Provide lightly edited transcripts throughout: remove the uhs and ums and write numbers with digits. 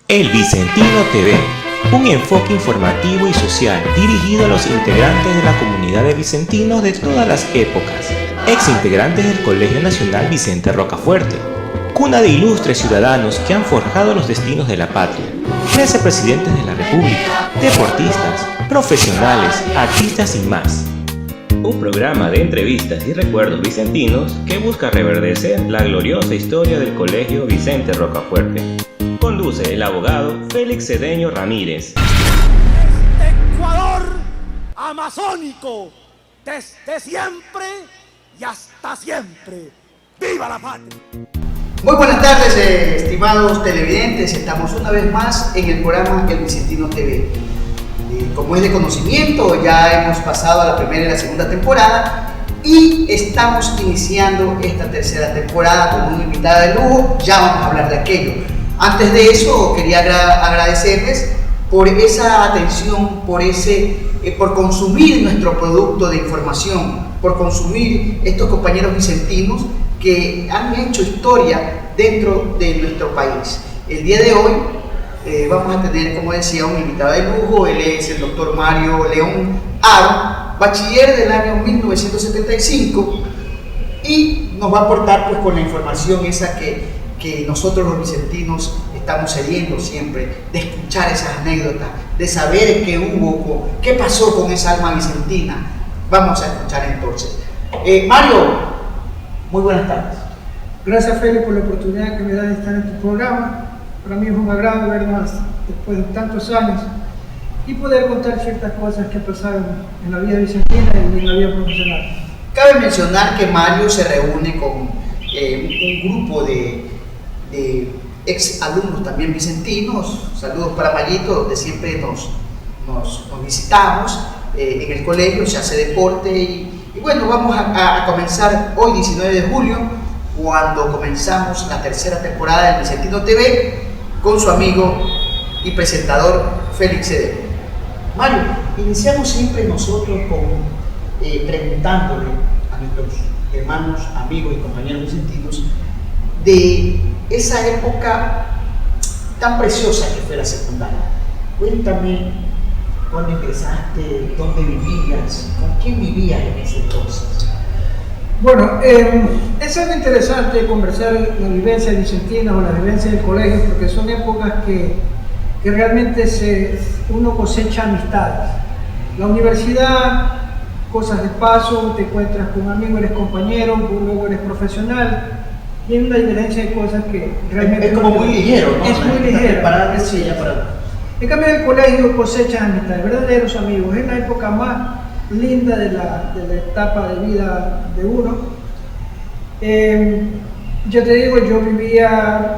El Vicentino TV, un enfoque informativo y social dirigido a los integrantes de la comunidad de vicentinos de todas las épocas, ex integrantes del Colegio Nacional Vicente Rocafuerte, cuna de ilustres ciudadanos que han forjado los destinos de la patria, 13 presidentes de la República, deportistas, profesionales, artistas y más. Un programa de entrevistas y recuerdos vicentinos que busca reverdecer la gloriosa historia del Colegio Vicente Rocafuerte. Conduce el abogado Félix Cedeño Ramírez. Este Ecuador amazónico, desde siempre y hasta siempre. ¡Viva la patria! Muy buenas tardes, estimados televidentes. Estamos una vez más en el programa El Vicentino TV. Como es de conocimiento, ya hemos pasado a la primera y la segunda temporada y estamos iniciando esta tercera temporada con una invitada de lujo. Ya vamos a hablar de aquello. Antes de eso, quería agradecerles por esa atención, por consumir nuestro producto de información, por consumir estos compañeros vicentinos que han hecho historia dentro de nuestro país. El día de hoy vamos a tener, como decía, un invitado de lujo. Él es el doctor Mario León Aro, bachiller del año 1975, y nos va a aportar pues con la información esa que nosotros los vicentinos estamos sedientos siempre, de escuchar esas anécdotas, de saber qué pasó con esa alma vicentina. Vamos a escuchar entonces. Mario, muy buenas tardes. Gracias, Félix, por la oportunidad que me da de estar en tu programa. Para mí es un agrado vernos después de tantos años y poder contar ciertas cosas que pasaron en la vida vicentina y en la vida profesional. Cabe mencionar que Mario se reúne con un grupo de ex alumnos también vicentinos. Saludos para Mayito, donde siempre nos visitamos. En el colegio se hace deporte y bueno, vamos a comenzar hoy, 19 de julio, cuando comenzamos la tercera temporada del Vicentino TV con su amigo y presentador Félix Cedeño. Mario, iniciamos siempre nosotros preguntándole a nuestros hermanos, amigos y compañeros vicentinos de esa época tan preciosa que fue la secundaria. Cuéntame cuándo ingresaste, dónde vivías, con quién vivías en ese entonces. Bueno, es algo interesante conversar la vivencia vicentina o la vivencia del colegio, porque son épocas que realmente uno cosecha amistades. La universidad, cosas de paso, te encuentras con amigos, eres compañero, luego eres profesional. Y hay una diferencia de cosas que realmente... Es como muy ligero, ¿no? Es muy ligero. Sí, ya para... En cambio, en el colegio cosechas amistades, verdaderos amigos. Es la época más linda de la etapa de vida de uno. Yo te digo, yo vivía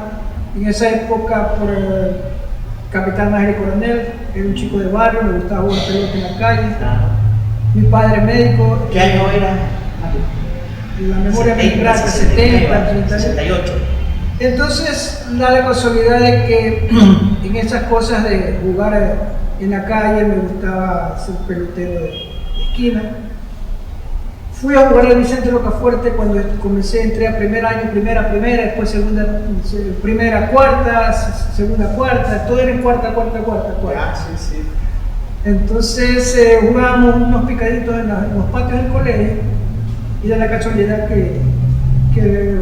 en esa época por Capitán Nájera y Coronel. Era un chico de barrio, me gustaba jugar pelota en la calle. Mi padre médico. ¿Qué año era? La memoria me trata, 70, 68. Entonces, da la casualidad de que en esas cosas de jugar en la calle me gustaba ser pelotero de esquina. Fui a jugar al Vicente Rocafuerte cuando entré a primer año, primera, después segunda, primera, cuarta, segunda, cuarta, todo era en cuarta. Ah, sí. Entonces jugábamos unos picaditos en los patios del colegio. Y da la casualidad que el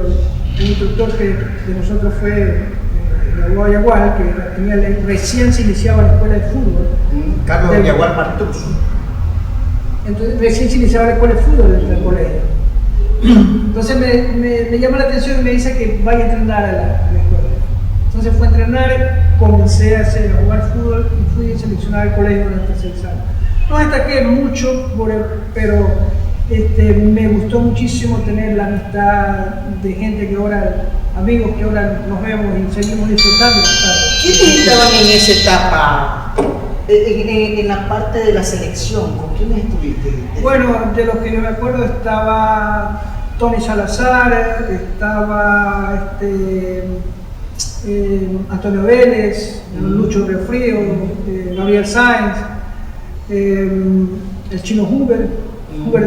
instructor de nosotros fue el abogado Yagual, que recién se iniciaba la escuela de fútbol. Carlos Yagual Martuz. Entonces recién se iniciaba la escuela de fútbol del colegio. Entonces me llama la atención y me dice que vaya a entrenar a la escuela. Entonces fue a entrenar, comencé a jugar fútbol y fui seleccionado al colegio durante 6 años. No destaqué mucho, pero me gustó muchísimo tener la amistad de gente que ahora, amigos que ahora nos vemos y seguimos disfrutando. ¿Quiénes estaban en esa etapa, en la parte de la selección? ¿Con quiénes estuviste? Bueno, de los que yo me acuerdo estaba Tony Salazar, estaba Antonio Vélez, Lucho Riofrío, Gabriel Sáenz, el Chino Huber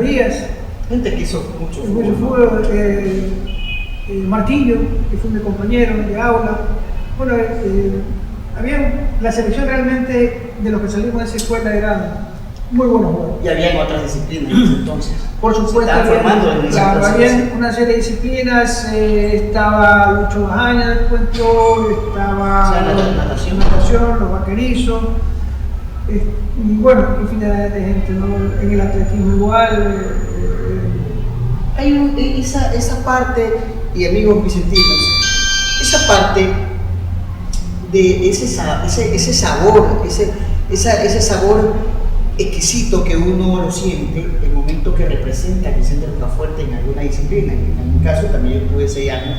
Díaz, gente que hizo mucho fútbol, Martillo, que fue mi compañero de aula. Bueno, La selección realmente de los que salimos de esa escuela eran muy buenos jugadores. Y había otras disciplinas en ese entonces. Por supuesto, se estaban formando en ese claro, entonces. había una serie de disciplinas, estaba Lucho Bajaña del encuentro, estaba O sea, la natación. los vaquerizos, y bueno, infinidad de gente, ¿no? En el atletismo igual. Hay esa parte, y amigos vicentinos, esa parte de ese sabor, ese sabor exquisito que uno lo siente en el momento que representa a Vicente Rocafuerte en alguna disciplina. En mi caso también yo tuve 6 años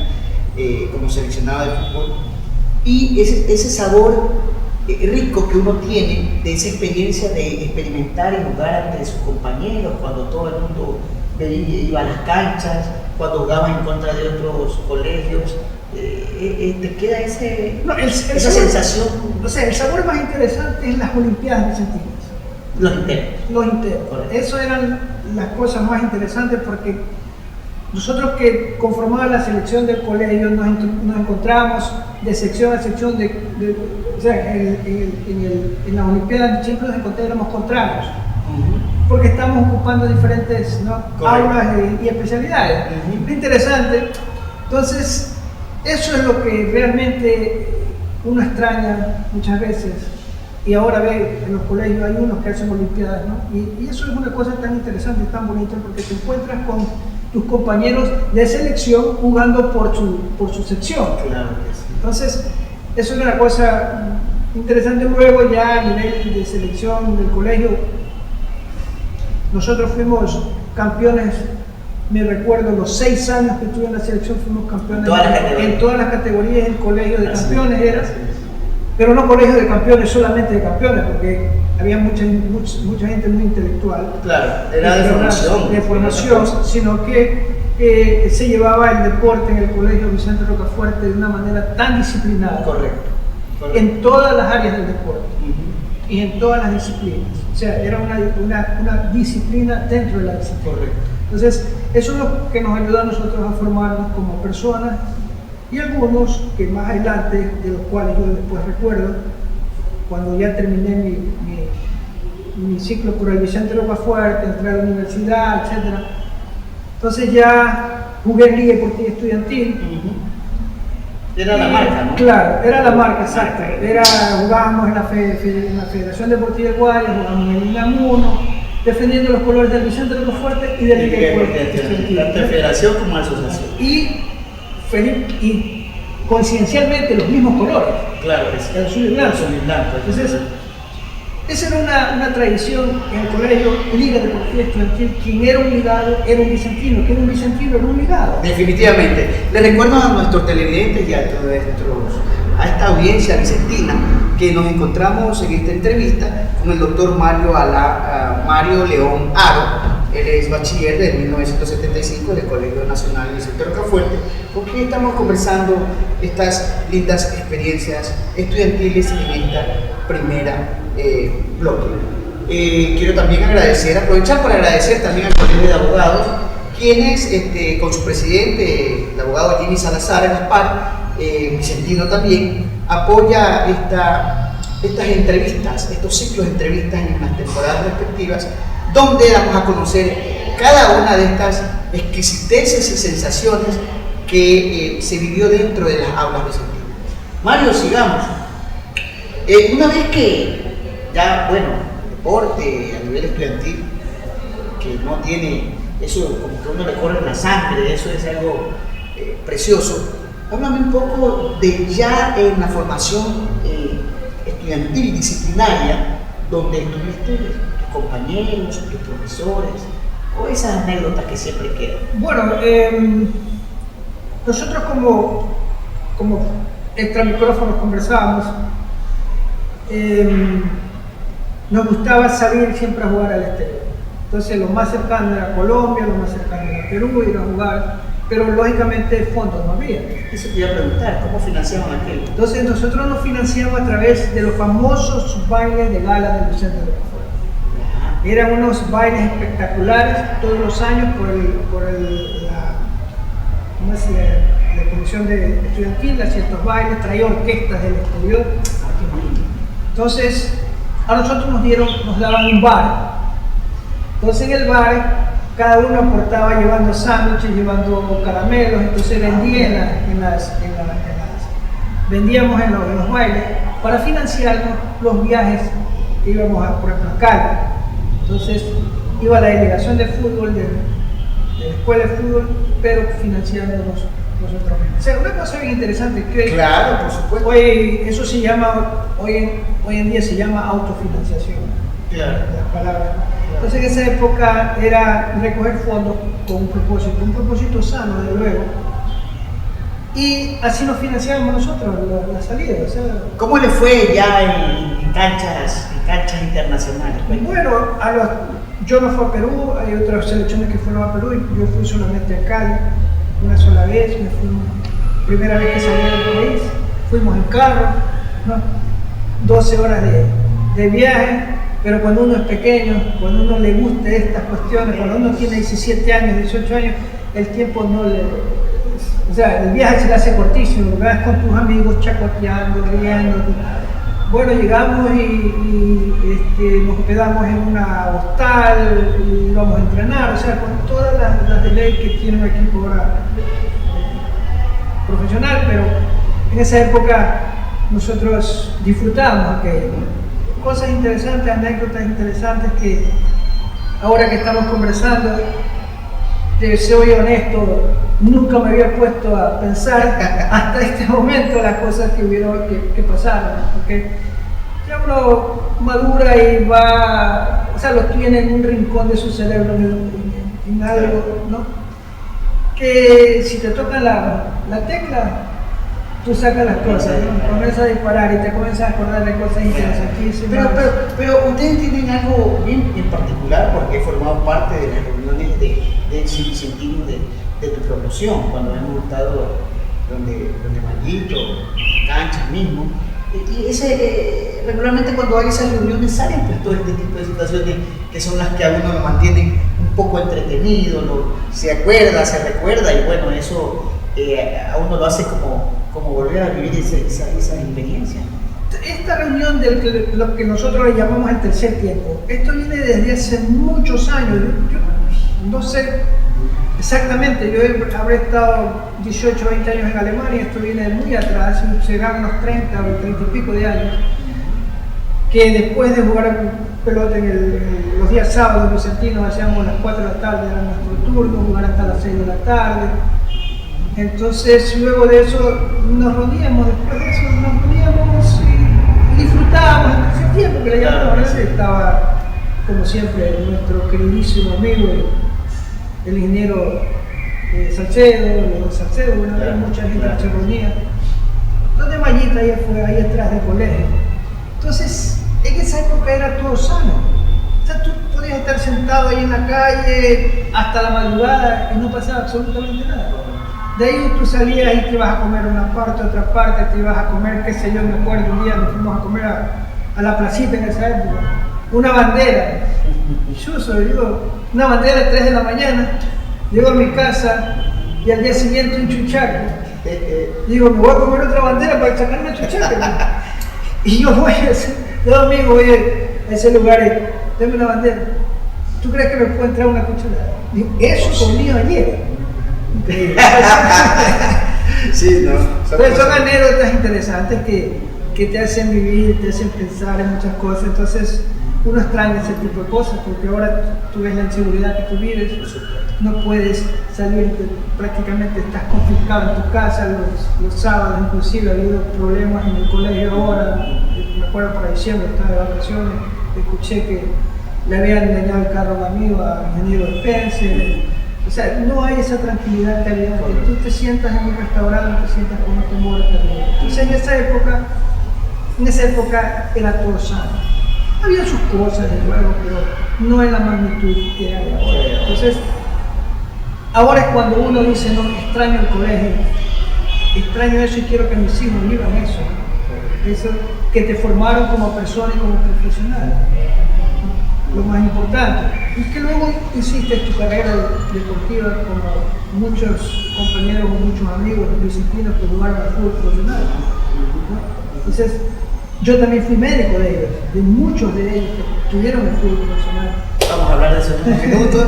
como seleccionado de fútbol, y ese sabor rico que uno tiene de esa experiencia de experimentar y jugar ante sus compañeros cuando todo el mundo iba a las canchas, cuando jugaba en contra de otros colegios, te queda esa sensación. O sea, el sabor más interesante es las Olimpiadas vicentinas. Los internos. Los internos. Eso eran las cosas más interesantes, porque nosotros que conformábamos la selección del colegio nos encontrábamos de sección a sección, o sea, en las Olimpiadas siempre nos encontrábamos contrarios, porque estamos ocupando diferentes, ¿no?, aulas y especialidades. Muy interesante. Entonces, eso es lo que realmente uno extraña muchas veces. Y ahora ve en los colegios hay unos que hacen olimpiadas, ¿no? Y eso es una cosa tan interesante, tan bonita, porque te encuentras con tus compañeros de selección jugando por su sección. Claro que sí. Entonces, eso es una cosa interesante. Luego ya a nivel de selección del colegio, nosotros fuimos campeones, me recuerdo, los 6 años que estuve en la selección fuimos campeones en todas las categorías. El colegio de campeones era. Pero no colegio de campeones solamente de campeones, porque había mucha gente muy intelectual. Claro, era de formación. De formación, sino que se llevaba el deporte en el colegio Vicente Rocafuerte de una manera tan disciplinada. Correcto. En todas las áreas del deporte y en todas las disciplinas. O sea, era una disciplina dentro de la disciplina. Correcto. Entonces, eso es lo que nos ayudó a nosotros a formarnos como personas. Y algunos que más adelante, de los cuales yo después recuerdo, cuando ya terminé mi ciclo por el Vicente Rocafuerte, entré a la universidad, etc. Entonces ya jugué en Liga Deportiva Estudiantil. Era la marca, ¿no? Claro, era la marca, exacto. Jugábamos en la Federación Deportiva de Guayas, jugábamos en el Inamuno, defendiendo los colores del Vicente Rocafuerte y del Liga Deportiva Estudiantil. Tanto en federación como en asociación. Y conciencialmente los mismos colores. Claro, es el azul y blanco. Entonces, esa era una tradición en el colegio Liga Deportiva Estudiantil. Quien era un ligado era un vicentino, quien era un vicentino era un ligado. Definitivamente. Le recuerdo a nuestros televidentes y a esta audiencia vicentina que nos encontramos en esta entrevista con el doctor Mario León Aro. Él es bachiller de 1975 del Colegio Nacional Vicente Rocafuerte, con quien estamos conversando estas lindas experiencias estudiantiles en esta primera bloque. Quiero también aprovechar para agradecer también al Colegio de Abogados, quienes con su presidente, el abogado Jimmy Salazar Gaspar, vicentino también, apoya estas entrevistas, estos ciclos de entrevistas en las temporadas respectivas, donde damos a conocer cada una de estas exquisiteces y sensaciones que se vivió dentro de las aulas vicentinas. Mario, sigamos. Una vez que ya, deporte a nivel estudiantil, que no tiene eso, como que uno le corre en la sangre, eso es algo precioso. Háblame un poco de ya en la formación estudiantil, disciplinaria, donde estuviste tus compañeros, tus profesores, o esas anécdotas que siempre quedan. Bueno, nosotros como extra micrófonos conversábamos, nos gustaba salir siempre a jugar al exterior. Entonces lo más cercano era Colombia, lo más cercano era Perú, ir a jugar, pero lógicamente fondos no había. Eso te iba a preguntar, ¿cómo financiaban aquello? Entonces nosotros nos financiamos a través de los famosos bailes de gala del Vicente Rocafuerte. Eran unos bailes espectaculares todos los años por la de comisión de estudiantil, hacía estos bailes, traía orquestas del exterior. Entonces, a nosotros nos daban un bar. Entonces en el bar, cada uno aportaba llevando sándwiches, llevando caramelos, entonces vendíamos en los bailes para financiarnos los viajes que íbamos a, por ejemplo, a Cali. Entonces iba la delegación de fútbol de la escuela de fútbol, pero financiándonos nosotros mismos. O sea, una cosa bien interesante que Claro, por supuesto. hoy eso se llama, hoy en día se llama autofinanciación. Claro. Las palabras. Entonces en esa época era recoger fondos con un propósito sano, de luego. Y así nos financiábamos nosotros la salida. O sea, ¿Cómo le fue ya en canchas internacionales? bueno, yo no fui a Perú, hay otras selecciones que fueron a Perú, y yo fui solamente a Cali, una sola vez, primera vez que salí del país, fuimos en carro, ¿no? 12 horas de viaje, pero cuando uno es pequeño, cuando uno le gusta estas cuestiones, cuando uno tiene 17 años, 18 años, el tiempo no le... O sea, el viaje se le hace cortísimo, vas con tus amigos chacoteando, riendo. Bueno, llegamos y nos hospedamos en una hostal y íbamos a entrenar, o sea, con todas las de ley que tiene un equipo ahora profesional, pero en esa época nosotros disfrutábamos aquello. Cosas interesantes, anécdotas interesantes que ahora que estamos conversando, te soy honesto, nunca me había puesto a pensar hasta este momento las cosas que pasaron, porque ya uno madura y va, o sea, lo tiene en un rincón de su cerebro, en algo, ¿no? Que si te toca la tecla, tú sacas las cosas, ¿no? Comienzas a disparar y te comienzas a acordar de cosas interesantísimas. Pero ustedes tienen algo bien en particular, porque he formado parte de las reuniones del Vicentino de tu promoción, cuando hemos estado donde Mayito, canchas mismo. Y regularmente cuando hay esas reuniones salen pues todo este tipo de situaciones que son las que a uno lo mantienen un poco entretenido, se acuerda, se recuerda, y bueno, eso a uno lo hace como volver a vivir esa experiencia. Esta reunión de lo que nosotros le llamamos el tercer tiempo, esto viene desde hace muchos años. Yo no sé exactamente, yo habré estado 18 o 20 años en Alemania, esto viene de muy atrás, serán unos 30 o 30 y pico de años, que después de jugar pelota los días sábados vicentinos, hacíamos las 4 de la tarde, era nuestro turno, jugar hasta las 6 de la tarde. Entonces luego de eso nos reuníamos, y disfrutábamos en ese tiempo que le llamamos, estaba como siempre nuestro queridísimo amigo, el ingeniero Salcedo, bueno, había mucha gente que se reunía. Donde Mayita ya fue ahí atrás del colegio. Entonces, en esa época era todo sano. O sea, tú podías estar sentado ahí en la calle hasta la madrugada y no pasaba absolutamente nada. De ahí tú salías y te ibas a comer una parte, otra parte, te ibas a comer, qué sé yo, me acuerdo un día nos fuimos a comer a la placita en esa época, una bandera. Una bandera de 3 de la mañana, llego a mi casa y al día siguiente un chuchaco. Digo, me voy a comer otra bandera para sacarme el chuchaco. Y yo voy a ese lugar, dame una bandera. ¿Tú crees que me puede entrar una cucharada? Digo, eso comí ayer. Sí, ¿no? Son anécdotas interesantes que te hacen vivir, te hacen pensar en muchas cosas. Entonces uno extraña ese tipo de cosas porque ahora tú ves la inseguridad que tú vives, no puedes salir, prácticamente estás confiscado en tu casa los sábados, inclusive ha habido problemas en el colegio ahora. Me acuerdo para diciembre, estaba de vacaciones, escuché que le habían dañado el carro a un amigo, a ingeniero Spencer. O sea, no hay esa tranquilidad que había antes. Tú te sientas en un restaurante, te sientas con un temor. Entonces en esa época era todo sano. Había sus cosas, de luego, pero no en la magnitud que hay ahora. Entonces, ahora es cuando uno dice, no, extraño el colegio, extraño eso y quiero que mis hijos vivan eso que te formaron como persona y como profesional. lo más importante. Y que luego hiciste tu carrera deportiva como muchos compañeros o muchos amigos vicentinos que jugaron al fútbol profesional, ¿no? Entonces, yo también fui médico de ellos, de muchos de ellos que tuvieron el fútbol profesional. Vamos a hablar de eso en unos minutos.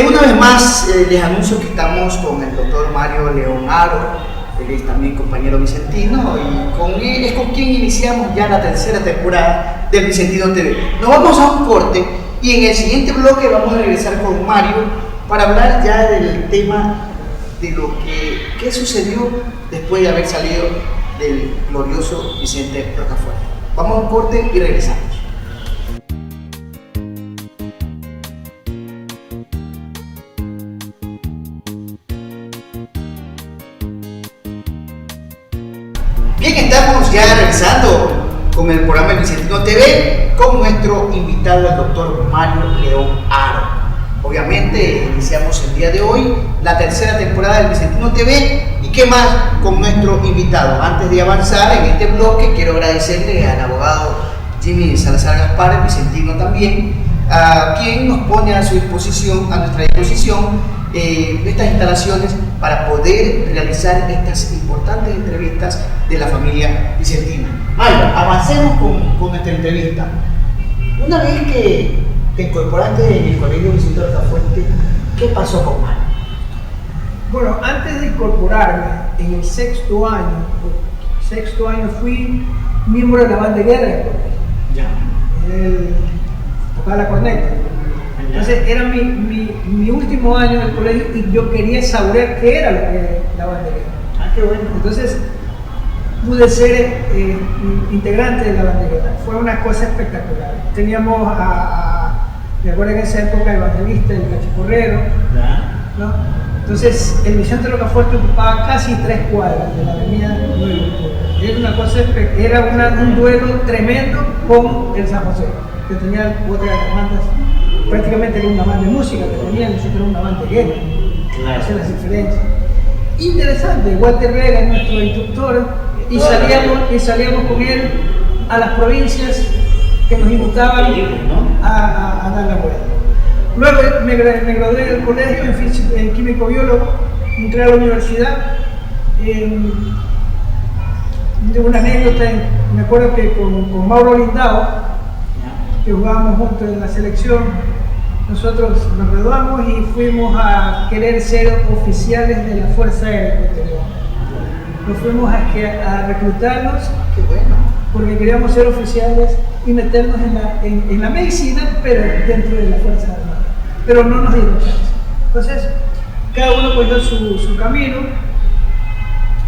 Una vez más, les anuncio que estamos con el doctor Mario León Aro. Él es también compañero vicentino y con él es con quien iniciamos ya la tercera temporada del Vicentino TV. Nos vamos a un corte y en el siguiente bloque vamos a regresar con Mario para hablar ya del tema de lo que sucedió después de haber salido del glorioso Vicente Rocafuerte. Vamos a un corte y regresamos. Bien, estamos ya regresando con el programa El Vicentino TV con nuestro invitado, el doctor Mario León Aro. Obviamente iniciamos el día de hoy la tercera temporada del Vicentino TV y qué más con nuestro invitado. Antes de avanzar en este bloque quiero agradecerle al abogado Jimmy Salazar Gaspar, el vicentino también, a quien nos pone a nuestra disposición estas instalaciones para poder realizar estas importantes entrevistas de la familia vicentina. Mario, avancemos con nuestra entrevista. Una vez que te incorporaste en el Colegio Vicente Rocafuerte, ¿qué pasó con Mario? Bueno, antes de incorporarme en el sexto año fui miembro de la banda de guerra del colegio. Tocaba la corneta. Entonces era mi último año en el colegio y yo quería saber qué era lo que la banda de guerra. Qué bueno. Entonces pude ser integrante de la banda de guerra. Fue una cosa espectacular. Teníamos me acuerdo en esa época evangelista, el cachiporrero, ¿no? Entonces el Vicente Rocafuerte ocupaba casi 3 cuadras de la avenida 9 de octubre. Era una cosa, un duelo tremendo con el San José, que tenía otras bandas. Prácticamente era una banda de música que tenía, nosotros era una banda de guerra. Claro. Esa es la diferencia. Interesante, Walter Vega es nuestro instructor y salíamos con él a las provincias que nos invitaban a dar la vuelta. Luego me gradué del colegio en químico biólogo, entré a la universidad. De una anécdota, me acuerdo que con Mauro Lindao, que jugábamos juntos en la selección, nosotros nos graduamos y fuimos a querer ser oficiales de la Fuerza Aérea Ecuatoriana. Nos fuimos a reclutarnos, Qué bueno. porque queríamos ser oficiales y meternos en la medicina, pero dentro de la Fuerza Armada. Pero no nos dieron chance. Entonces, cada uno cogió su camino.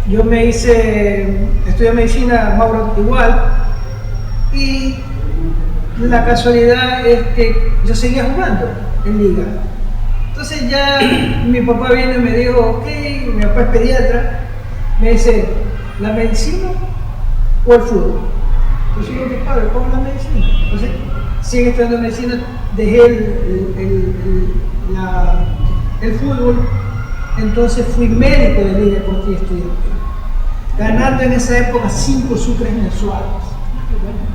Yo estudié medicina, Mauro igual, y la casualidad es que yo seguía jugando en liga. Entonces ya mi papá viene y me dijo, ok, mi papá es pediatra, me dice, ¿la medicina o el fútbol? Entonces yo digo, padre, ¿cómo la medicina? Entonces, sigue estudiando medicina, dejé el fútbol, entonces fui médico de liga deportiva estudiante, ganando en esa época 5 sucres mensuales.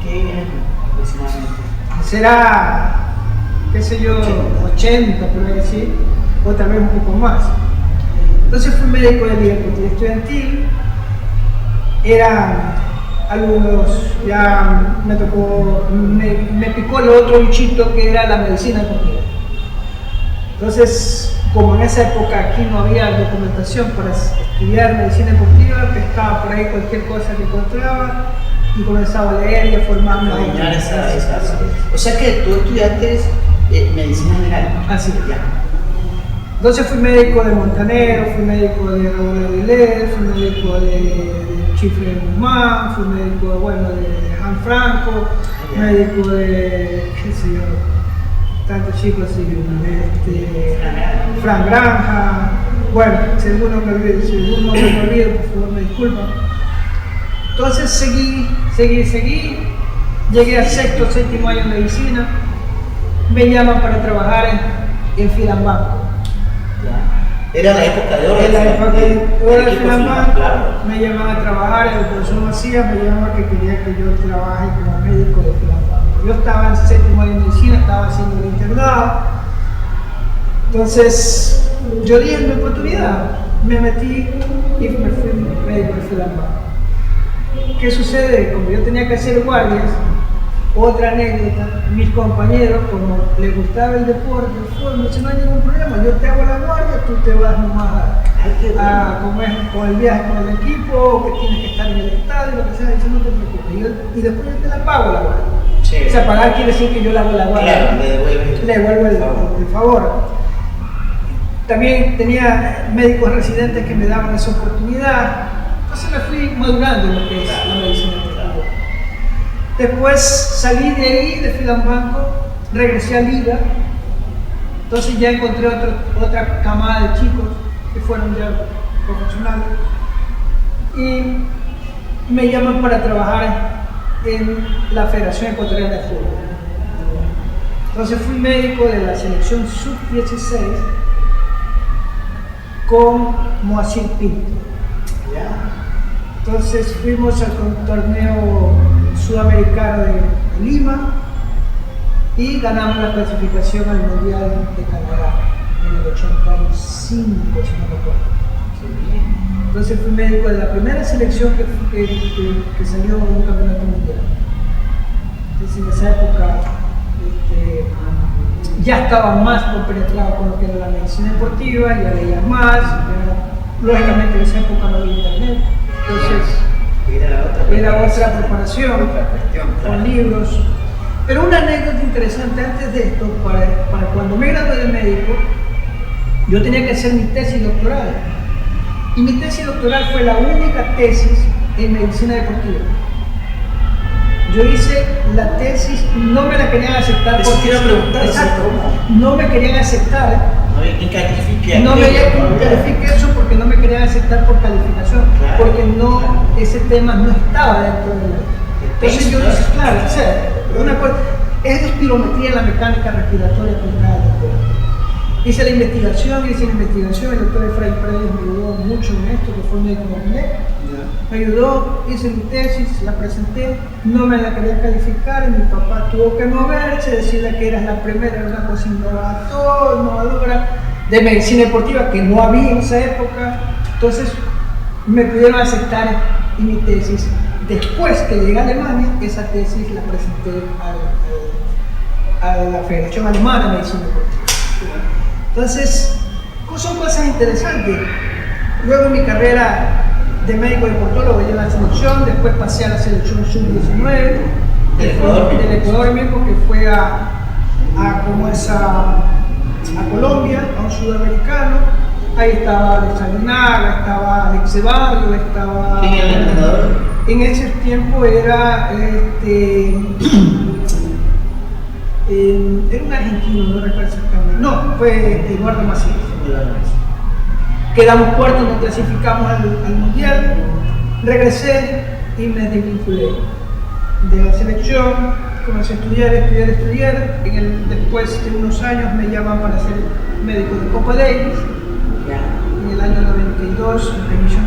¿Qué aproximadamente? Será, qué sé yo, 80 por ahí así, o tal vez un poco más. Entonces fui médico de liga deportiva estudiantil, eran alumnos, ya me picó el otro bichito que era la medicina deportiva. Entonces, como en esa época aquí no había documentación para estudiar medicina deportiva, pescaba por ahí cualquier cosa que encontraba y comenzaba a leer y a formarme. O sea que tú estudiaste medicina general. Así es, ya. Entonces fui médico de Montanero, fui médico de Raúl Aguilera, fui médico de Chifre de Guzmán, fui médico de Jan Franco, médico de, qué sé yo, tantos chicos así, Fran Granja. Bueno, si alguno me olvido, por favor me disculpan. Entonces seguí, llegué al séptimo año de medicina, me llaman para trabajar en Filambanco. Era la época de oro. En la época de oro de Filambanco, claro. me llamaban a trabajar, el profesor Macías me llamaba que quería que yo trabaje como médico de Filambanco. Yo estaba en séptimo año de medicina, estaba haciendo el internado. Entonces, yo dije en mi oportunidad, me metí y me fui médico de Filambanco. ¿Qué sucede? Como yo tenía que hacer guardias, otra anécdota, mis compañeros, como les gustaba el deporte, me dicen, no hay ningún problema, yo te hago la guardia, tú te vas nomás con el viaje con el equipo, que tienes que estar en el estadio, lo que sea, dice, no te preocupes, y después yo te la pago la guardia. Sí. O sea, pagar quiere decir que yo le hago la guardia. Claro, le devuelvo el favor. También tenía médicos residentes que me daban esa oportunidad, entonces me fui madurando en lo que es la medicina deportiva. Después salí de ahí, de Filambanco, regresé a Liga, entonces ya encontré otra camada de chicos que fueron ya profesionales y me llaman para trabajar en la Federación Ecuatoriana de Fútbol. Entonces fui médico de la selección sub-16 con Moacir Pinto. Entonces fuimos al torneo sudamericano de Lima y ganamos la clasificación al Mundial de Canadá en el 85, si no me acuerdo. Entonces fui médico de la primera selección que salió de un campeonato mundial. Entonces en esa época ya estaba más compenetrado con lo que era la medicina deportiva, ya leía más, lógicamente en esa época no había internet, entonces era otra preparación, con libros. Pero una anécdota interesante antes de esto, para cuando me gradué de médico, yo tenía que hacer mi tesis doctoral. Y mi tesis doctoral fue la única tesis en medicina deportiva. Yo hice la tesis, no me la querían aceptar porque no me querían aceptar. No me califique eso porque no me querían aceptar por calificación, porque ese tema no estaba dentro de la. Entonces yo dije, claro, o sea, una cosa, es espirometría en la mecánica respiratoria aplicada al deporte. Hice la investigación, el doctor Efraín Paredes me ayudó mucho en esto, que fue médico me ayudó, hice mi tesis, la presenté, no me la quería calificar y mi papá tuvo que moverse, decirle que era la primera, era una cosa innovadora de medicina deportiva que no había en esa época, entonces me pudieron aceptar en mi tesis. Después que llegué a Alemania, esa tesis la presenté a la Federación Alemana de Medicina Deportiva. Entonces, son cosas interesantes. Luego en mi carrera de médico deportólogo llegué a la selección, después pasé a la selección sub-19 del Ecuador mismo, que fue a Colombia, a un sudamericano. Ahí estaba de Salinaga, estaba Alex Ceballos, estaba. ¿Quién era el entrenador? En ese tiempo era era un argentino, no recuerdo exactamente. No, fue Eduardo Macías. Quedamos cuartos, nos clasificamos al mundial. Regresé y me desvinculé de la selección. Comencé a estudiar. Después de unos años me llaman para ser médico de Copa Davis. En el año 92, en emisión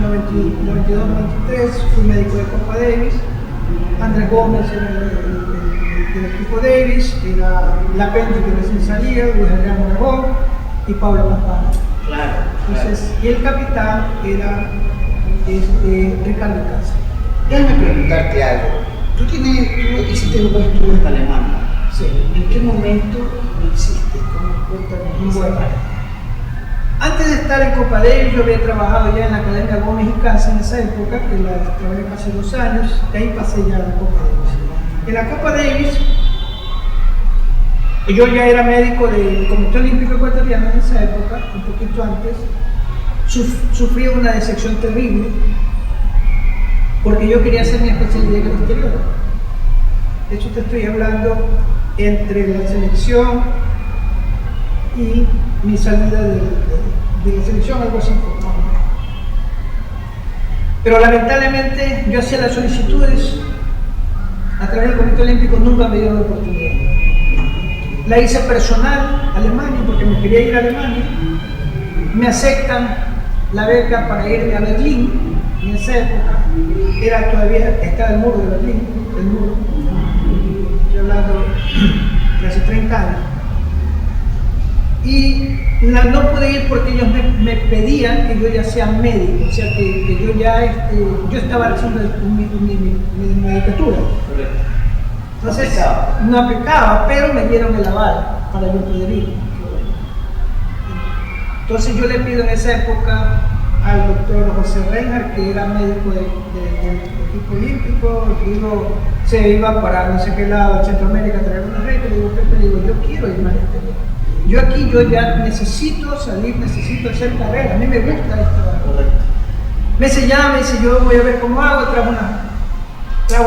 92-93, fui médico de Copa Davis. Andrés Gómez era del equipo Davis, era la Penti que recién salía, Luis Adrián Monagón y Pablo Campana. Claro. Entonces, y el capitán era Ricardo Casa. Déjame preguntarte algo. Tú hiciste un buen estudio en Alemania. Sí. ¿En qué momento lo hiciste? ¿Cómo Bueno, antes de estar en Copa Davis, yo había trabajado ya en la Academia Gómez y Casa en esa época, que la trabajé hace 2 años, de ahí pasé ya a la Copa Davis. En la Copa Davis, yo ya era médico del Comité Olímpico Ecuatoriano en esa época, un poquito antes. Sufrí una decepción terrible porque yo quería hacer mi especialidad en el exterior. De hecho, te estoy hablando entre la selección y mi salida de la selección, algo así. Pero lamentablemente yo hacía las solicitudes a través del Comité Olímpico, nunca me dieron la oportunidad. La hice personal a Alemania porque me quería ir a Alemania. Me aceptan la beca para irme a Berlín. En esa época estaba el muro de Berlín, el muro. Estoy hablando casi 30 años. Y no pude ir porque ellos me pedían que yo ya sea médico, o sea que yo ya yo estaba haciendo mi medicatura. Entonces no aplicaba, pero me dieron el aval para yo poder ir. Entonces yo le pido en esa época al doctor José Reinhardt, que era médico del equipo olímpico, digo, se iba para no sé qué lado, Centroamérica, a traer una regla, le digo, Pepe, le digo, yo quiero irme al exterior. Yo aquí, yo ya necesito salir, necesito hacer carrera, a mí me gusta esto. Me dice, yo voy a ver cómo hago, trago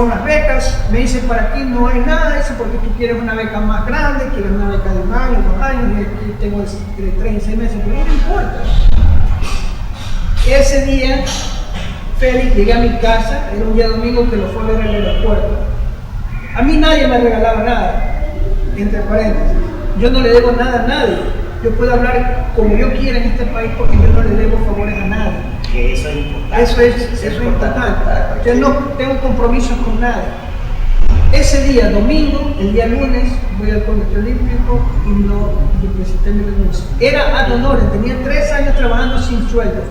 unas becas, me dice, para aquí no hay nada, dice, porque tú quieres una beca más grande, quieres una beca de 1 año, 2 años, y aquí tengo de 3 y 6 meses, pero no me importa. Ese día, Félix, llegué a mi casa, era un día domingo que lo fue a ver al aeropuerto. A mí nadie me regalaba nada, entre paréntesis. Yo no le debo nada a nadie. Yo puedo hablar como yo quiera en este país porque yo no le debo favores a nadie. Que eso es importante. Eso es importante. Yo no tengo compromisos con nadie. Ese día, domingo, el día lunes, voy al Comité Olímpico y no presenté mi renuncia. Era ad honorem, tenía 3 años trabajando sin sueldo.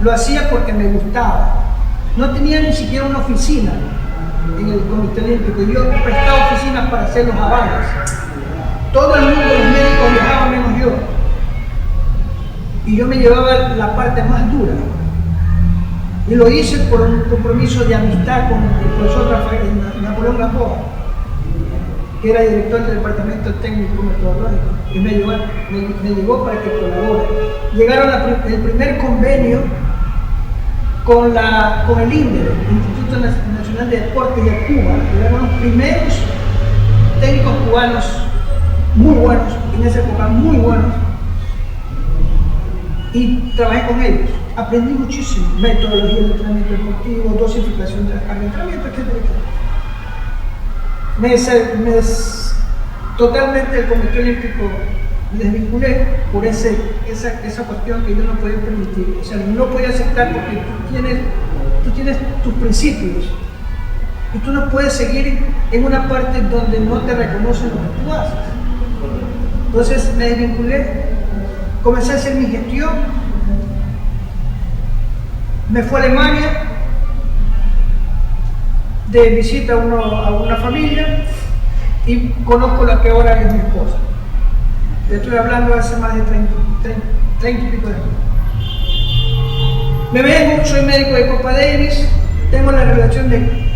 Lo hacía porque me gustaba. No tenía ni siquiera una oficina en el Comité Olímpico. Yo prestaba oficinas para hacer los avales. Todo el mundo, los médicos viajaban menos yo. Y yo me llevaba la parte más dura. Y lo hice por un compromiso de amistad con el profesor Rafael Napoleón Gamboa, que era director del departamento técnico metodológico, y me llevó para que colabore. Llegaron el primer convenio con el INDE, el Instituto Nacional de Deportes de Cuba. Eran los primeros técnicos cubanos muy buenos, en esa época muy buenos, y trabajé con ellos. Aprendí muchísimo, metodología de entrenamiento deportivo, dosificación de la carga de entrenamiento, etc. Totalmente el Comité Olímpico me desvinculé por esa cuestión que yo no podía permitir. O sea, no podía aceptar porque tú tienes tus principios y tú no puedes seguir en una parte donde no te reconocen lo que tú haces. Entonces me desvinculé, comencé a hacer mi gestión, me fui a Alemania de visita a una familia y conozco la que ahora es mi esposa. Te estoy hablando hace más de 30 y pico de años. Me vengo, soy médico de Copa Davis, tengo la relación de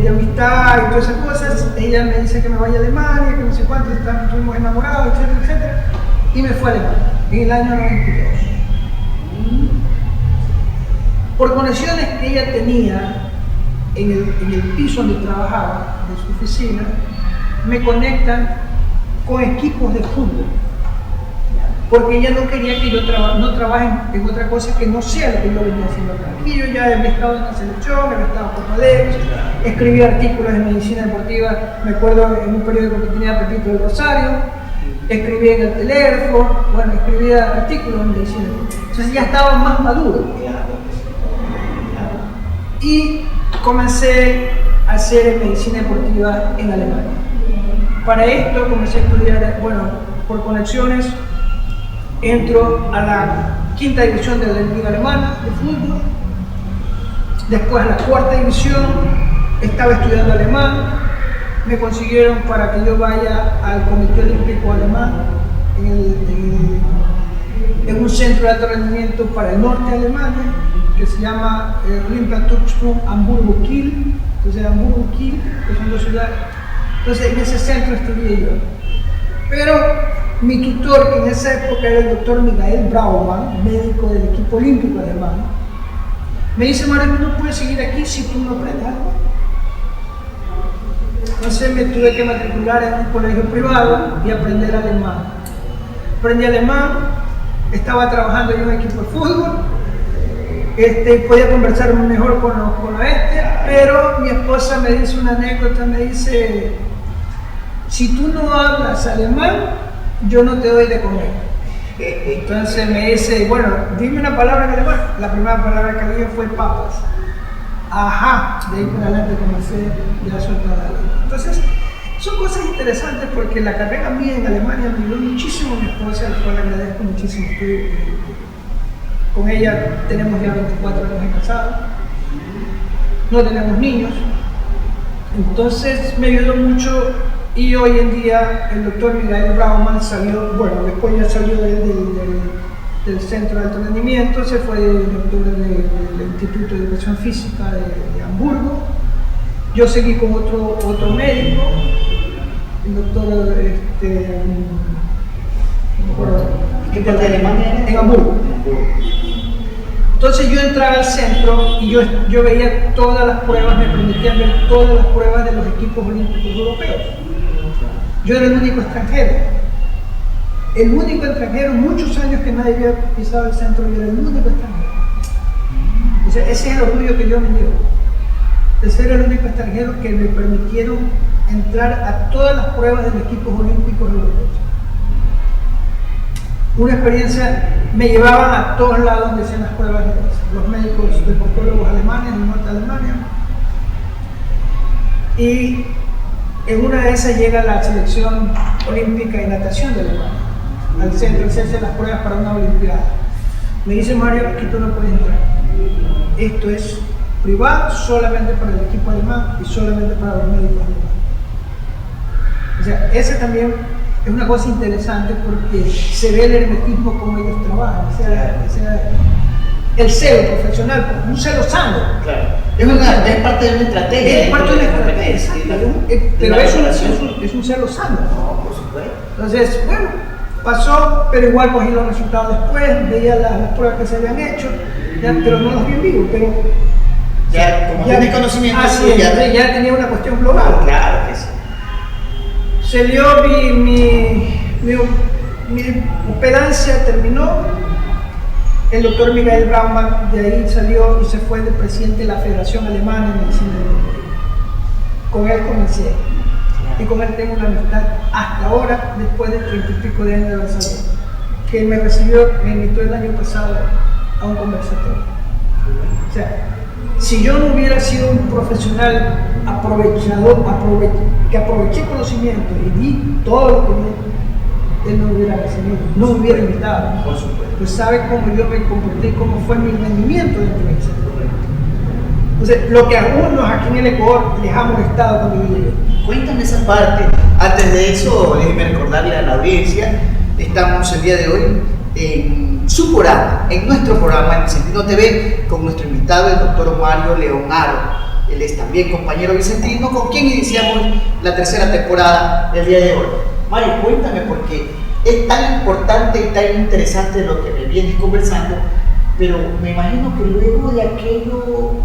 amistad y todas esas cosas. Ella me dice que me vaya a Alemania, que no sé cuánto, estuvimos enamorados, etcétera, etcétera. Y me fui a Alemania en el año 92. Por conexiones que ella tenía en el piso donde trabajaba, de su oficina, me conectan con equipos de fútbol. Porque ella no quería que yo no trabaje en otra cosa que no sea lo que yo venía haciendo acá. Y yo ya había estado en la selección, había estado en Copa Davis, escribí artículos de medicina deportiva, me acuerdo en un periódico que tenía Pepito del Rosario, escribí en el Telégrafo, bueno, escribía artículos de medicina. Entonces ya estaba más maduro. Y comencé a hacer medicina deportiva en Alemania. Para esto comencé a estudiar, bueno, por conexiones, entro a la 5ª división de la Liga Alemana de fútbol, después a la 4ª división, estaba estudiando alemán, me consiguieron para que yo vaya al Comité Olímpico Alemán en un centro de alto rendimiento para el norte de Alemania, que se llama Olympiatursprung Hamburgo-Kiel, entonces Hamburgo-Kiel, que son 2 ciudades. Entonces en ese centro estudié yo. Pero mi tutor, que en esa época era el doctor Michael Braumann, médico del equipo olímpico alemán, me dice: Mario, tú no puedes seguir aquí si tú no aprendes algo. Entonces me tuve que matricular en un colegio privado y aprender alemán. Aprendí alemán, estaba trabajando en un equipo de fútbol, podía conversar mejor con pero mi esposa me dice una anécdota, me dice: si tú no hablas alemán, yo no te doy de comer. Entonces me dice: bueno, dime una palabra en alemán. La primera palabra que dije fue papas. Ajá, de ahí por adelante comencé ya a soltar la lengua. Entonces Son cosas interesantes porque la carrera mía en Alemania me ayudó muchísimo a mi esposa, a la cual agradezco muchísimo. Con ella tenemos ya 24 años de casado, no tenemos niños, entonces me ayudó mucho. Y hoy en día el doctor Miguel Brauman salió, bueno, después ya salió del Centro de Alto Rendimiento, se fue doctor del Instituto de Educación Física de Hamburgo. Yo seguí con otro médico, el doctor, ¿Qué parte de Alemania? En Hamburgo. Entonces yo entraba al centro y yo veía todas las pruebas, me permitían ver todas las pruebas de los equipos olímpicos europeos. Yo era el único extranjero. El único extranjero, muchos años que nadie había pisado el centro, yo era el único extranjero. O sea, ese es el orgullo que yo me llevo. De ser el único extranjero que me permitieron entrar a todas las pruebas de los equipos olímpicos europeos. Una experiencia, me llevaban a todos lados donde hacían las pruebas los médicos deportólogos alemanes, en Norte de Alemania. Y en una de esas llega la selección olímpica de natación de Alemania al centro a hacerse las pruebas para una olimpiada. Me dice Mario, aquí tú no puedes entrar. Esto es privado solamente para el equipo alemán y solamente para los médicos alemanes. O sea, ese también es una cosa interesante porque se ve el hermetismo como ellos trabajan. O sea, el celo profesional, un celo sano. Claro. Es parte de una estrategia. Es parte de una estrategia, pero es un celo sano. No, por supuesto. Entonces, bueno, pasó, pero igual cogí los resultados después, veía las pruebas que se habían hecho, ya, pero no los vi en vivo, pero Ya, como tiene conocimiento, ya tenía una cuestión global. Claro que sí. Se dio mi operancia, terminó. El doctor Miguel Brauman de ahí salió y se fue de presidente de la Federación Alemana de Medicina Deportiva. Con él comencé. Y con él tengo una amistad hasta ahora, después de 30 y pico de años de haber salido. Que me recibió, me invitó el año pasado a un conversatorio. O sea, si yo no hubiera sido un profesional aprovechador, que aproveché conocimiento y di todo lo que él no hubiera recibido, no me hubiera invitado. Por supuesto. Pues sabe cómo yo me comporté, cómo fue mi rendimiento dentro del centro. Entonces, lo que a algunos aquí en el Ecuador les ha molestado cuando yo llegué. Cuéntame esa parte. Antes de eso, déjeme recordarle a la audiencia, estamos el día de hoy en su programa, en nuestro programa en Vicentino TV, con nuestro invitado, el doctor Mario León Aro. Él es también compañero vicentino, con quien iniciamos la tercera temporada el día de hoy. Mario, cuéntame, porque es tan importante y tan interesante lo que me vienes conversando, pero me imagino que luego de aquello,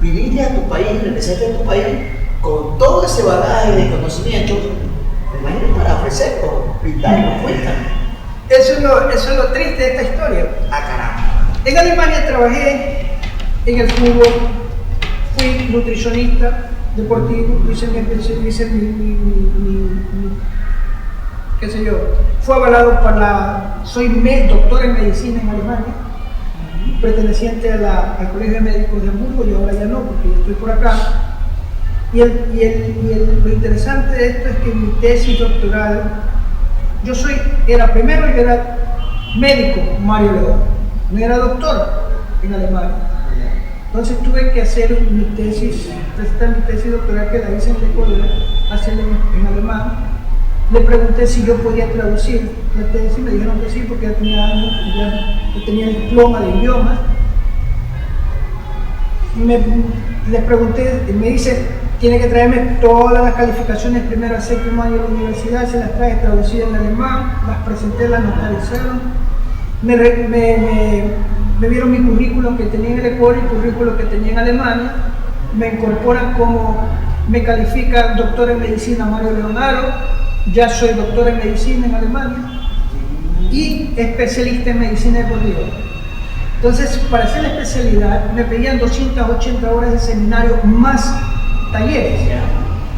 viniste a tu país, regresaste a tu país, con todo ese bagaje de conocimiento, me imagino para ofrecerlo, brindarlo, cuéntame. Eso es lo triste de esta historia. Ah, caramba. En Alemania trabajé en el fútbol, fui nutricionista deportivo, hice qué sé yo, fue avalado soy doctor en medicina en Alemania, perteneciente al Colegio de Médicos de Hamburgo, y ahora ya no, porque estoy por acá. Lo interesante de esto es que mi tesis doctoral, yo era médico, Mario León, no era doctor en Alemania. Entonces tuve que hacer mi tesis, presentar mi tesis doctoral, que la hice en Ecuador, hacerla en alemán. Le pregunté si yo podía traducir la tesis, me dijeron que sí, porque ya tenía años, ya tenía el diploma de idiomas. Les pregunté, me dice, tiene que traerme todas las calificaciones primero a séptimo año de la universidad, se las traje traducidas en alemán, las presenté, las notarizaron, me vieron mi currículum que tenía en el Ecuador y el currículum que tenía en Alemania, me incorporan me califica doctor en medicina Mario León Aro, ya soy doctor en medicina en Alemania y especialista en medicina deportiva. Entonces, para hacer la especialidad me pedían 280 horas de seminario más talleres.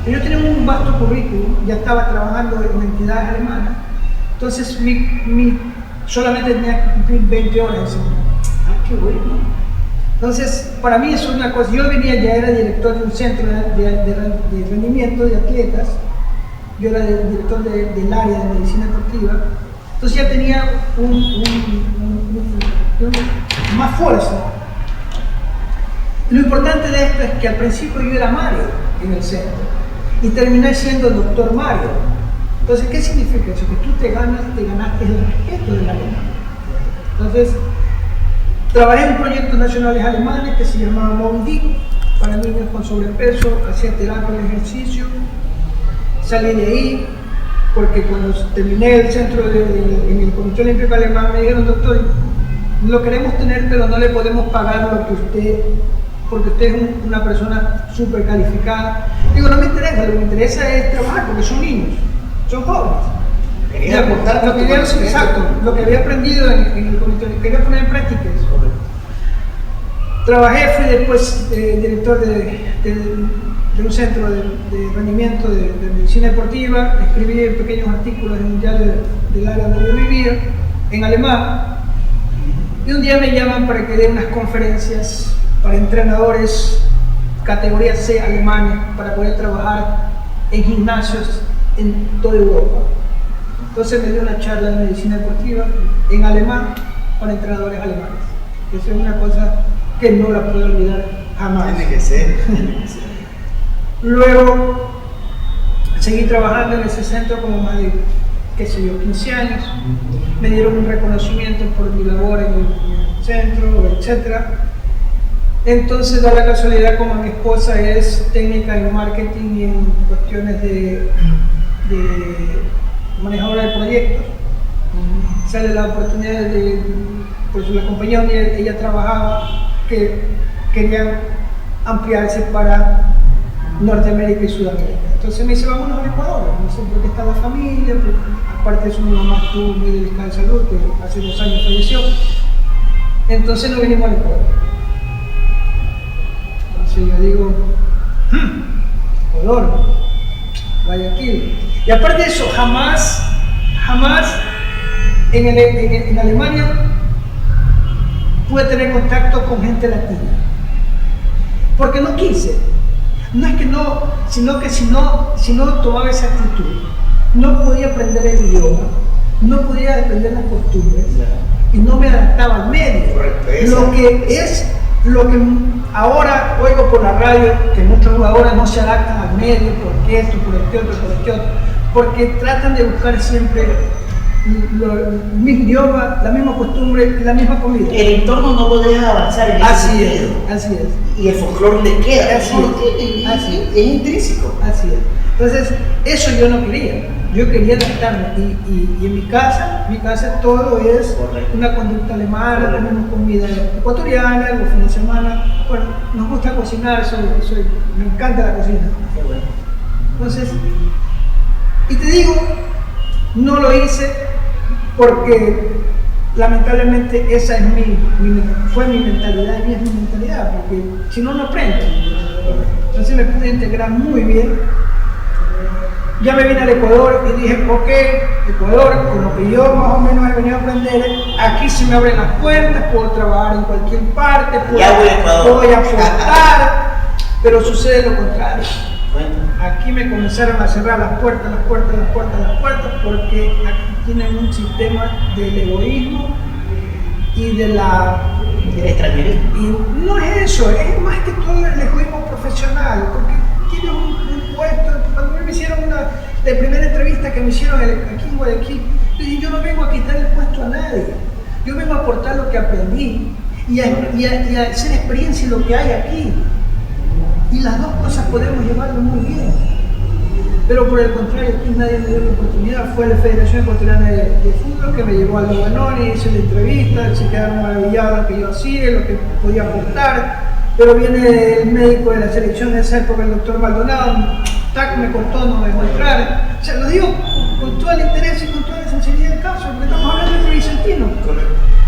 Yo tenía un vasto currículum, ya estaba trabajando en entidades alemanas, entonces solamente tenía que cumplir 20 horas de seminario. Ah, qué bueno. Entonces, para mí eso es una cosa. Yo ya era director de un centro de rendimiento de atletas, yo era el director del área de medicina deportiva, entonces ya tenía más fuerza. Lo importante de esto es que al principio yo era Mario en el centro y terminé siendo el doctor Mario. Entonces, ¿qué significa eso? Que tú te ganaste el respeto del alemán. Entonces, trabajé en proyectos nacionales alemanes que se llamaban Moby Dick, para niños con sobrepeso, hacía terapia de ejercicio, salí de ahí, porque cuando terminé el centro en el Comité Olímpico Alemán me dijeron, doctor, lo queremos tener, pero no le podemos pagar lo que usted, porque usted es una persona súper calificada. Digo, no me interesa, lo que me interesa es trabajar, porque son niños, son jóvenes. Quería aportar lo que había aprendido en el comité, quería poner en práctica eso. Trabajé, fui después director de un centro de rendimiento de medicina deportiva, escribí pequeños artículos en un diario del área donde yo vivía, en alemán, y un día me llaman para que dé unas conferencias para entrenadores categoría C alemanes para poder trabajar en gimnasios en toda Europa. Entonces me dio una charla de medicina deportiva en alemán para entrenadores alemanes. Eso es una cosa que no la puedo olvidar jamás. Tiene que ser. Luego seguí trabajando en ese centro como más de, qué sé yo, 15 años. Me dieron un reconocimiento por mi labor en el centro, etc. Entonces da la casualidad como mi esposa es técnica en marketing y en cuestiones de manejadora de proyectos. Sale la oportunidad de, pues la compañía donde ella trabajaba, que querían ampliarse para Norteamérica y Sudamérica. Entonces me dice, vámonos al Ecuador. Me dice, porque está la familia, porque aparte de eso mi mamá estuvo muy delicada de salud, que hace 2 años falleció. Entonces nos vinimos al Ecuador. Entonces yo digo, Ecuador, Guayaquil. Y aparte de eso, jamás en Alemania pude tener contacto con gente latina. Porque no quise. No es que no, sino que si no tomaba esa actitud, no podía aprender el idioma, no podía aprender las costumbres y no me adaptaba al medio. Lo que ahora oigo por la radio, que muchos jugadores no se adaptan al medio, porque esto, por este otro, porque tratan de buscar siempre el mismo idioma, la misma costumbre, la misma comida. El entorno no lo deja avanzar en ese sentido. Así es. Y el folclore le queda, Así es. es intrínseco. Así es. Entonces, eso yo no quería. Yo quería adaptarme. Y en mi casa todo es una conducta alemana, tenemos comida ecuatoriana, los fines de semana. Bueno, nos gusta cocinar, me encanta la cocina. Entonces, y te digo, no lo hice porque lamentablemente esa es fue mi mentalidad y es mi mentalidad, porque si no, no aprendo. Entonces me pude integrar muy bien. Ya me vine al Ecuador y dije, ok, Ecuador, con lo que yo más o menos he venido a aprender, aquí se me abren las puertas, puedo trabajar en cualquier parte, puedo aportar, pero sucede lo contrario. Aquí me comenzaron a cerrar las puertas, porque aquí tienen un sistema del egoísmo y del extranjerismo. Y no es eso, es más que todo el egoísmo profesional, porque tienes un puesto. Cuando me hicieron la primera entrevista que me hicieron aquí en Guayaquil, yo dije, yo no vengo a quitar el puesto a nadie, yo vengo a aportar lo que aprendí y a hacer experiencia en lo que hay aquí. Y las dos cosas podemos llevarlo muy bien. Pero por el contrario, aquí nadie me dio la oportunidad. Fue la Federación Ecuatoriana de Fútbol que me llevó al Lobanoni, hice la entrevista, se quedaron maravillados lo que yo hacía, lo que podía aportar. Pero viene el médico de la selección de esa época, el doctor Maldonado, me cortó, no me dejó entrar. O sea, lo digo con todo el interés y con toda la sinceridad del caso, porque estamos hablando de Vicentino.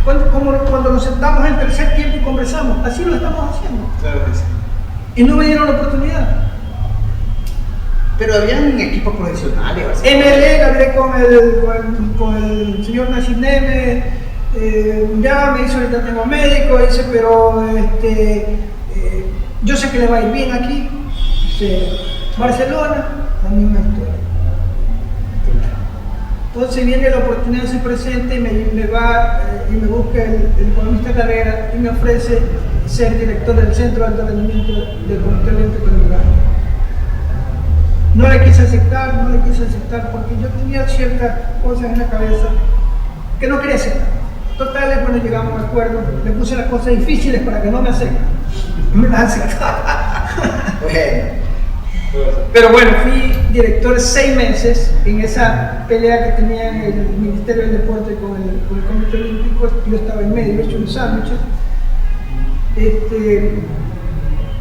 Cuando nos sentamos en el tercer tiempo y conversamos, así lo estamos haciendo. Claro que sí. Y no me dieron la oportunidad. Pero habían equipos profesionales. MLE, hablé con el señor Nassim Neme, ya me dice, ahorita tengo médico, dice, pero yo sé que le va a ir bien aquí. Barcelona, la misma historia. Entonces viene la oportunidad, se presenta y me va y me busca el economista Carrera y me ofrece ser director del Centro de Alto Rendimiento del Comité Olímpico de Uruguay. No le quise aceptar porque yo tenía ciertas cosas en la cabeza que no quería aceptar. Total, bueno, llegamos a un acuerdo, le puse las cosas difíciles para que no me acepten. Me las aceptaba. Pero bueno, fui director 6 meses en esa pelea que tenía en el Ministerio del Deporte con el Comité Olímpico. Yo estaba en medio, he hecho unos sándwiches.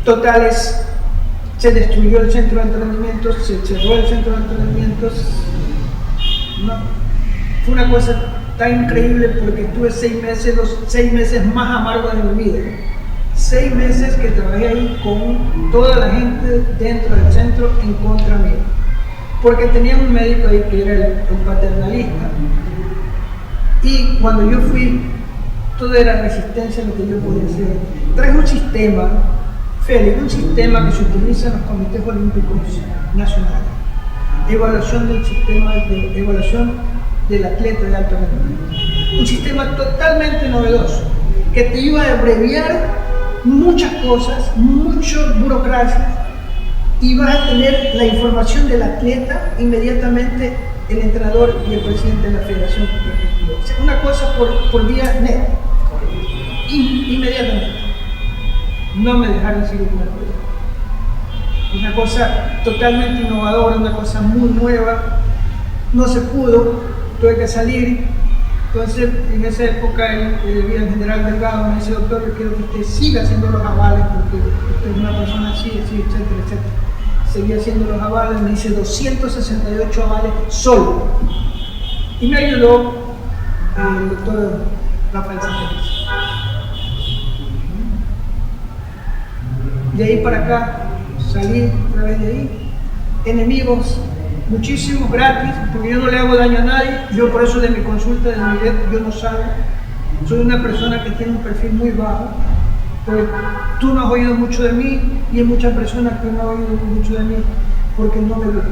Totales, se destruyó el centro de entrenamientos, se cerró el centro de entrenamientos. No, fue una cosa tan increíble porque estuve 6 meses, los 6 meses más amargos de mi vida. 6 meses que trabajé ahí con toda la gente dentro del centro en contra mío. Porque tenía un médico ahí que era el paternalista. Y cuando yo fui, todo era resistencia a lo que yo podía hacer. Traje un sistema, Félix, un sistema que se utiliza en los comités olímpicos nacionales. Evaluación del sistema de evaluación del atleta de alto rendimiento. Un sistema totalmente novedoso que te iba a abreviar muchas cosas, mucha burocracia, y vas a tener la información del atleta inmediatamente el entrenador y el presidente de la federación respectiva. O sea, una cosa por vía net, inmediatamente. No me dejaron seguir con el proyecto. Una cosa totalmente innovadora, una cosa muy nueva. No se pudo, tuve que salir. Entonces, en esa época, el general Delgado me dice: doctor, yo quiero que usted siga haciendo los avales, porque usted es una persona así, etcétera, etcétera. Seguía haciendo los avales, me hice 268 avales solo. Y me ayudó el doctor Rafael Sánchez. De ahí para acá, salí otra vez de ahí. Enemigos, muchísimos, gratis, porque yo no le hago daño a nadie. Yo por eso de mi consulta, de mi red, yo no salgo. Soy una persona que tiene un perfil muy bajo. Pero tú no has oído mucho de mí y hay muchas personas que no han oído mucho de mí porque no me gusta.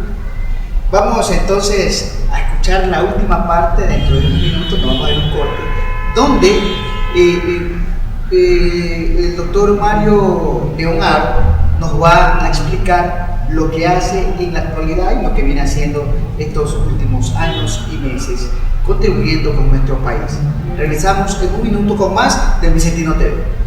Vamos entonces a escuchar la última parte dentro de un minuto, nos vamos a dar un corte, donde el doctor Mario Leonardo nos va a explicar lo que hace en la actualidad y lo que viene haciendo estos últimos años y meses, contribuyendo con nuestro país. Regresamos en un minuto con más del Vicentino TV.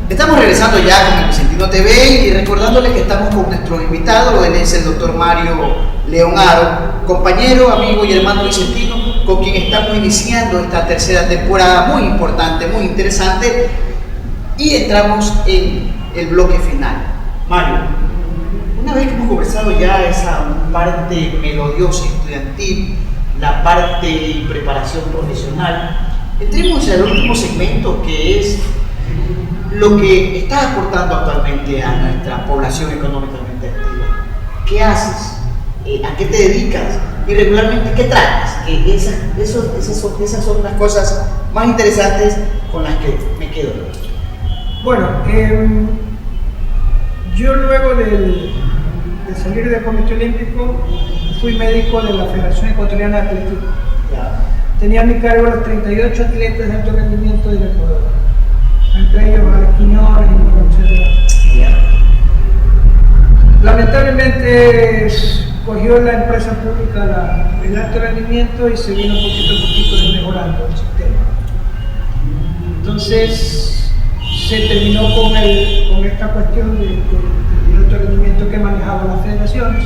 Estamos regresando ya con el Vicentino TV y recordándoles que estamos con nuestro invitado. Él es el doctor Mario Leonardo, compañero, amigo y hermano vicentino, con quien estamos iniciando esta tercera temporada muy importante, muy interesante, y entramos en el bloque final. Mario, una vez que hemos conversado ya esa parte melodiosa estudiantil, la parte de preparación profesional, entremos al último segmento, que es lo que estás aportando actualmente a nuestra población económicamente activa. ¿Qué haces? ¿A qué te dedicas? Y regularmente, ¿qué tratas? Que esas son las cosas más interesantes con las que me quedo. Bueno, yo luego de salir del Comité Olímpico fui médico de la Federación Ecuatoriana de Atletismo. Tenía a mi cargo los 38 atletas de alto rendimiento del Ecuador, entre ellos Alex Quiñones y etc. Lamentablemente cogió la empresa pública el alto rendimiento y se vino poquito a poquito desmejorando el sistema. Entonces se terminó con esta cuestión del alto rendimiento que manejaban las federaciones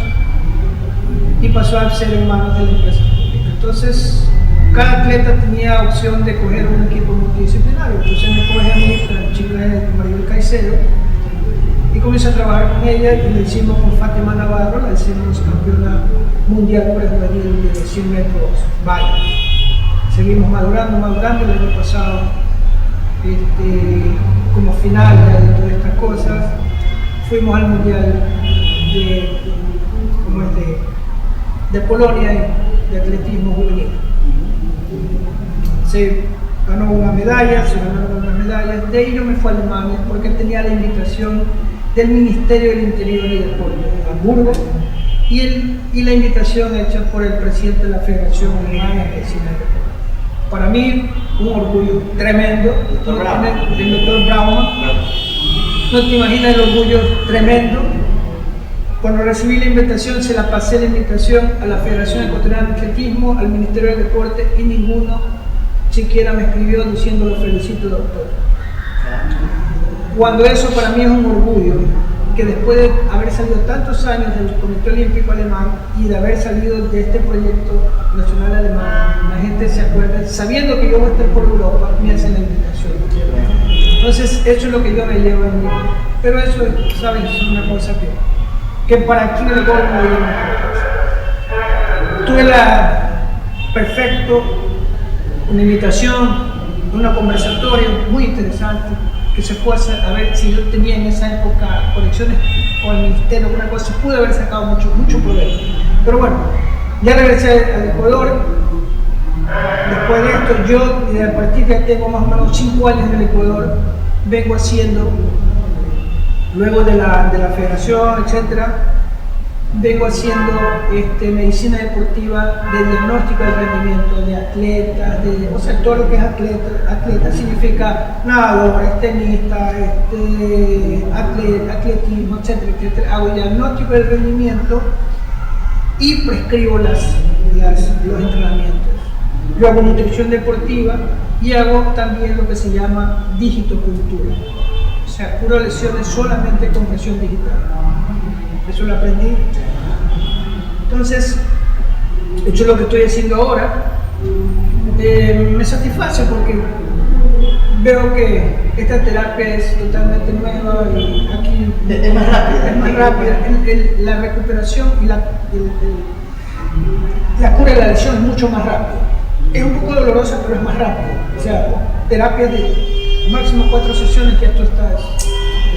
y pasó a ser en manos de la empresa pública. Entonces cada atleta tenía opción de coger un equipo multidisciplinario. Entonces me coge a mí, la chica de Maribel Caicedo, y comencé a trabajar con ella y le hicimos con Fátima Navarro, la hicimos campeona mundial prejuvenil de 100 metros valla. Seguimos madurando, el año pasado, como final de todas estas cosas, fuimos al mundial de Polonia de atletismo juvenil. Se ganó una medalla, se ganaron unas medallas. De ahí yo me fui a Alemania porque tenía la invitación del Ministerio del Interior y Deporte de Hamburgo y la invitación hecha por el presidente de la Federación Alemana de Medicina y Deporte. Para mí, un orgullo tremendo. El doctor Braumann. No te imaginas el orgullo tremendo. Cuando recibí la invitación, se la pasé la invitación a la Federación Ecuatoriana de Atletismo, al Ministerio del Deporte, y ninguno siquiera me escribió diciendo lo felicito, doctor. Cuando eso para mí es un orgullo, que después de haber salido tantos años del Comité Olímpico Alemán y de haber salido de este proyecto nacional alemán, la gente se acuerda, sabiendo que yo voy a estar por Europa, me hacen la invitación. Entonces, eso es lo que yo me llevo en mí. Pero eso, ¿sabes? Es una cosa que para aquí en el gol no digo cosa. Tuve una invitación, una conversatoria muy interesante, que se fue a ver si yo tenía en esa época conexiones con el ministerio, alguna cosa, pude haber sacado mucho provecho. Pero bueno, ya regresé al Ecuador. Después de esto, yo a partir de que tengo más o menos 5 años en el Ecuador, vengo haciendo, luego de la federación, etcétera, vengo haciendo medicina deportiva de diagnóstico de rendimiento de atletas, o sea, todo lo que es atleta significa nadadores, tenistas, atletismo, etcétera, etcétera. Hago diagnóstico del rendimiento y prescribo los entrenamientos. Yo hago nutrición deportiva y hago también lo que se llama digitocultura. O sea, curo lesiones solamente con presión digital. Eso lo aprendí. Entonces, eso es lo que estoy haciendo ahora. Me satisface porque veo que esta terapia es totalmente nueva y aquí es más rápida. Es más rápida. La recuperación y la cura de la lesión es mucho más rápida. Es un poco dolorosa, pero es más rápida. O sea, terapia de máximo 4 sesiones que tú estás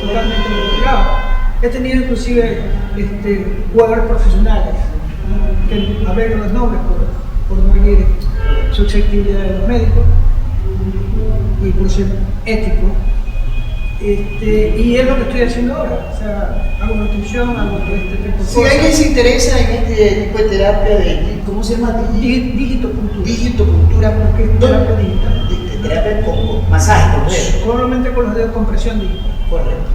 totalmente recuperado. He tenido inclusive jugadores profesionales, que a ver los nombres por no herir susceptibilidad de los médicos y por ser ético. Y es lo que estoy haciendo ahora, o sea, hago nutrición, hago todo este tipo de cosas. Si alguien se interesa en este tipo de terapia, ¿cómo se llama? Digitocultura. Digitocultura, porque es terapia digital. Terapia con masaje, con dedos. Solamente con los dedos con presión digital. Correcto.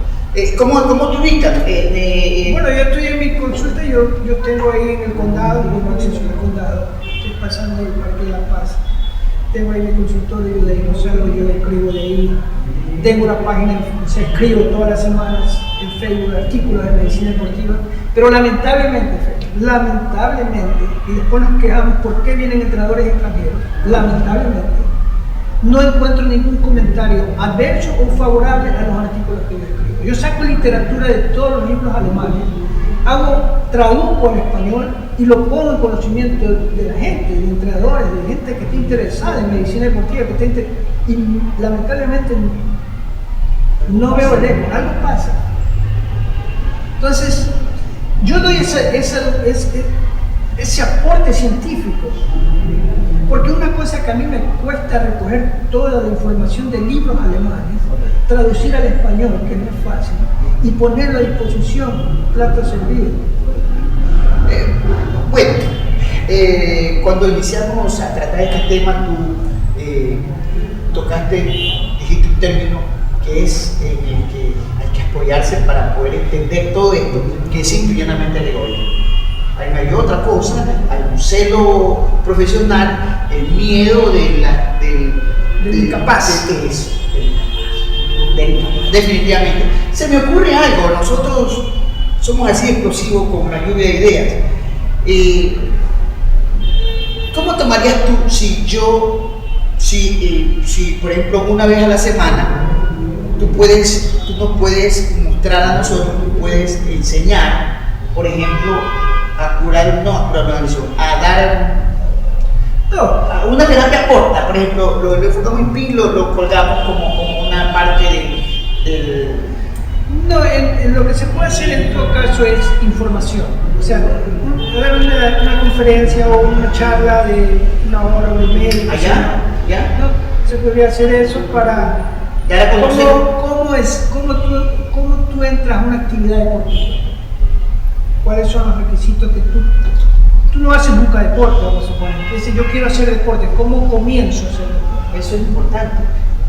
¿Cómo te ubicas? Bueno, yo estoy en mi consulta, yo tengo ahí en el condado, tengo acceso al condado, estoy pasando el Parque de la Paz. Tengo ahí mi consultorio, yo de ahí no salgo, yo le escribo de ahí. Tengo una página, escribo todas las semanas en Facebook artículos de medicina deportiva, pero lamentablemente, y después nos quejamos por qué vienen entrenadores extranjeros, lamentablemente, no encuentro ningún comentario adverso o favorable a los artículos que yo escribo. Yo saco literatura de todos los libros alemanes, traduzco al español y lo pongo en conocimiento de la gente, de entrenadores, de gente que esté interesada en medicina deportiva, y lamentablemente no veo el eco, algo pasa. Entonces, yo doy ese aporte científico, porque una cosa que a mí me cuesta recoger toda la información de libros alemanes, traducir al español, que no es fácil, y ponerlo a disposición, plato servido. Bueno, cuando iniciamos a tratar este tema, tú dijiste un término que es en el que hay que apoyarse para poder entender todo esto, que es simple y llanamente el egoísmo. Hay otra cosa, hay un celo profesional, el miedo del incapaz. Definitivamente. Se me ocurre algo, nosotros somos así explosivos con la lluvia de ideas. ¿Cómo tomarías tú si por ejemplo una vez a la semana tú nos puedes mostrar a nosotros, tú puedes enseñar, por ejemplo, a dar una terapia corta, por ejemplo, lo enfocamos en PIN, lo colgamos como una parte del... No, lo que se puede hacer en todo caso es información. O sea, dar una conferencia o una charla de 1 hora o media. ¿Allá? ¿Ya? No, se podría hacer eso para Ya la conocen. ¿Cómo tú entras a una actividad deportiva? ¿Cuáles son los requisitos que tú no haces nunca deporte, vamos a suponer? Dices, yo quiero hacer deporte, ¿cómo comienzo a hacer deporte? Eso es importante.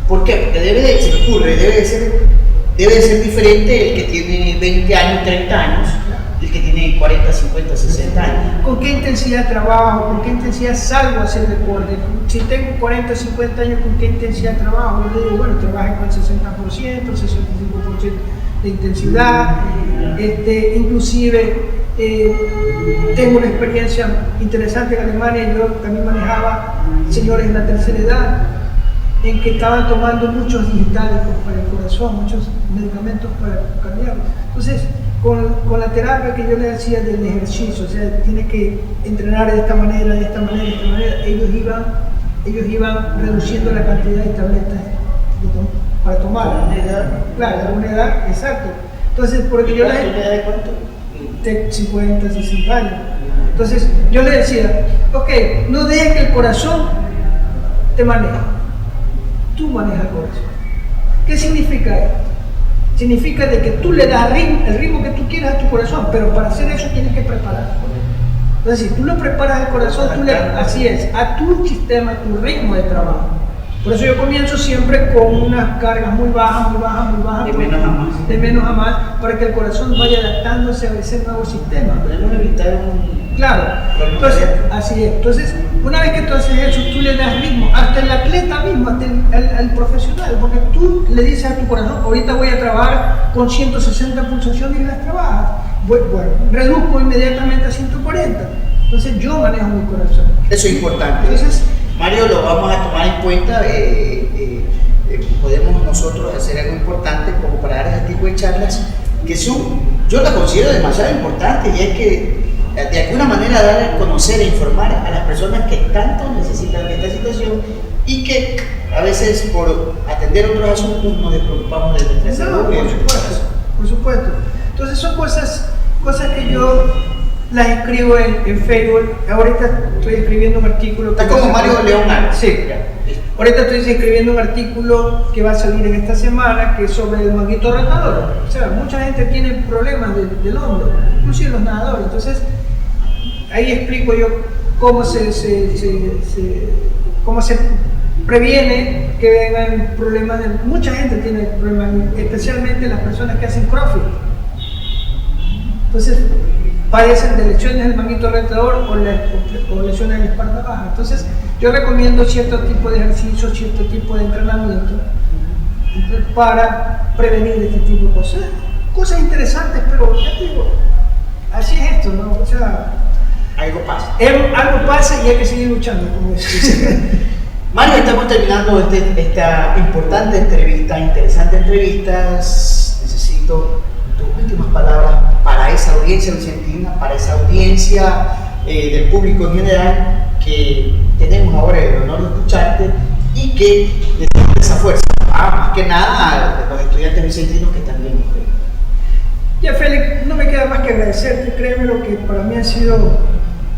¿Por qué? Porque se me ocurre, debe de ser diferente el que tiene 20 años, 30 años, el que tiene 40, 50, 60 años. ¿Con qué intensidad trabajo? ¿Con qué intensidad salgo a hacer deporte? Si tengo 40, 50 años, ¿con qué intensidad trabajo? Yo le digo, bueno, trabaja con el 60%, 65% de intensidad. Inclusive tengo una experiencia interesante en Alemania. Yo también manejaba señores en la tercera edad en que estaban tomando muchos digitálicos para el corazón, muchos medicamentos para cardíacos. Entonces, con la terapia que yo les hacía del ejercicio, o sea, tiene que entrenar de esta manera, de esta manera, de esta manera, ellos iban reduciendo la cantidad de tabletas para tomar. Claro, a una edad, exacto. Entonces, porque yo les... ¿Una edad de cuánto? De 50, 60 años. Entonces, yo les decía, ok, no dejes que el corazón te maneje. Tú manejas el corazón. ¿Qué significa esto? Significa de que tú le das el ritmo que tú quieras a tu corazón, pero para hacer eso tienes que preparar. Entonces, si tú lo preparas al corazón, así es, a tu sistema, a tu ritmo de trabajo. Por eso yo comienzo siempre con unas cargas muy bajas, de menos a más. De menos a más, para que el corazón vaya adaptándose a ese nuevo sistema. Podemos evitar un... Claro, entonces, así es. Entonces, una vez que tú haces eso, tú le das ritmo, hasta el atleta mismo, hasta el profesional, porque tú le dices a tu corazón, ahorita voy a trabajar con 160 pulsaciones y las trabajas. Bueno, reduzco inmediatamente a 140. Entonces, yo manejo mi corazón. Eso es importante. Entonces, Mario, lo vamos a tomar en cuenta. Podemos nosotros hacer algo importante como para dar ese tipo de charlas que yo las considero demasiado importantes, y es que de alguna manera dar a conocer e informar a las personas que tanto necesitan de esta situación y que a veces por atender otros asuntos nos despreocupamos de nuestra salud. Por supuesto. Entonces son cosas que yo las escribo en Facebook. Ahorita estoy escribiendo un artículo. Está como Mario Leonardo. Sí. Ahorita estoy escribiendo un artículo que va a salir en esta semana, que es sobre el manguito rotador. O sea, mucha gente tiene problemas del hombro, inclusive los nadadores. Entonces, ahí explico yo cómo se previene que vengan problemas. Mucha gente tiene problemas, especialmente las personas que hacen CrossFit. Entonces, padecen de lesiones del manguito rotador o lesiones de la espalda baja. Entonces, yo recomiendo cierto tipo de ejercicio, cierto tipo de entrenamiento para prevenir este tipo de cosas. Cosas interesantes, pero ya te digo, así es esto, ¿no? O sea, algo pasa. Algo pasa y hay que seguir luchando, como dice. Mario, estamos terminando esta importante entrevista, interesante entrevista. Necesito tus últimas palabras para esa audiencia vicentina, para esa audiencia del público en general, que tenemos ahora el honor de escucharte y que necesita esa fuerza, más que nada a los estudiantes vicentinos que también nos ven. Ya, Félix, no me queda más que agradecerte. Créeme lo que para mí ha sido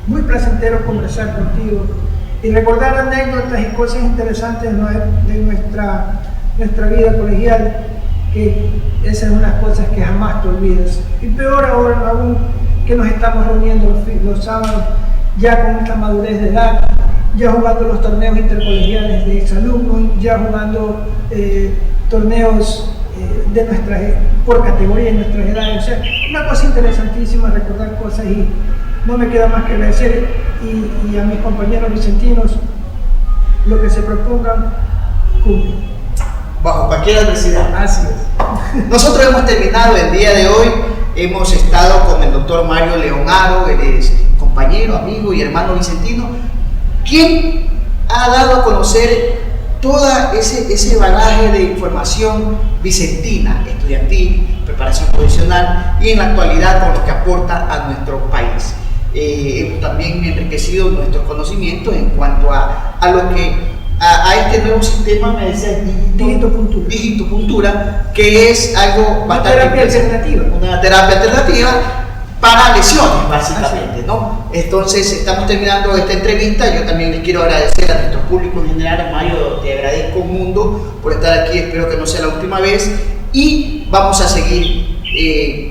muy placentero conversar contigo y recordar anécdotas y cosas interesantes de nuestra vida colegial, que esas son unas cosas que jamás te olvidas. Y peor ahora aún que nos estamos reuniendo los sábados, ya con esta madurez de edad, ya jugando los torneos intercolegiales de exalumnos, ya jugando torneos por categoría en nuestras edades. O sea, una cosa interesantísima, recordar cosas, y no me queda más que agradecer y a mis compañeros vicentinos, lo que se propongan, cumplen. Bajo cualquier adversidad. Así es. Nosotros hemos terminado el día de hoy. Hemos estado con el doctor Mario Leonardo, él es compañero, amigo y hermano vicentino, quien ha dado a conocer todo ese bagaje de información vicentina, estudiantil, preparación profesional y en la actualidad con lo que aporta a nuestro país. Hemos también enriquecido nuestros conocimientos en cuanto a lo que a este nuevo sistema, me decía, digitopuntura, que es algo bastante terapia alternativa. Una terapia alternativa para lesiones, básicamente, ¿no? Entonces, estamos terminando esta entrevista. Yo también les quiero agradecer a nuestro público en general. Mario, te agradezco un mundo por estar aquí. Espero que no sea la última vez. Y vamos a seguir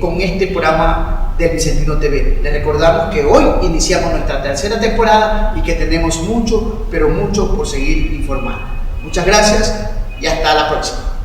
con este programa del Vicentino TV. Les recordamos que hoy iniciamos nuestra tercera temporada y que tenemos mucho, pero mucho por seguir informando. Muchas gracias y hasta la próxima.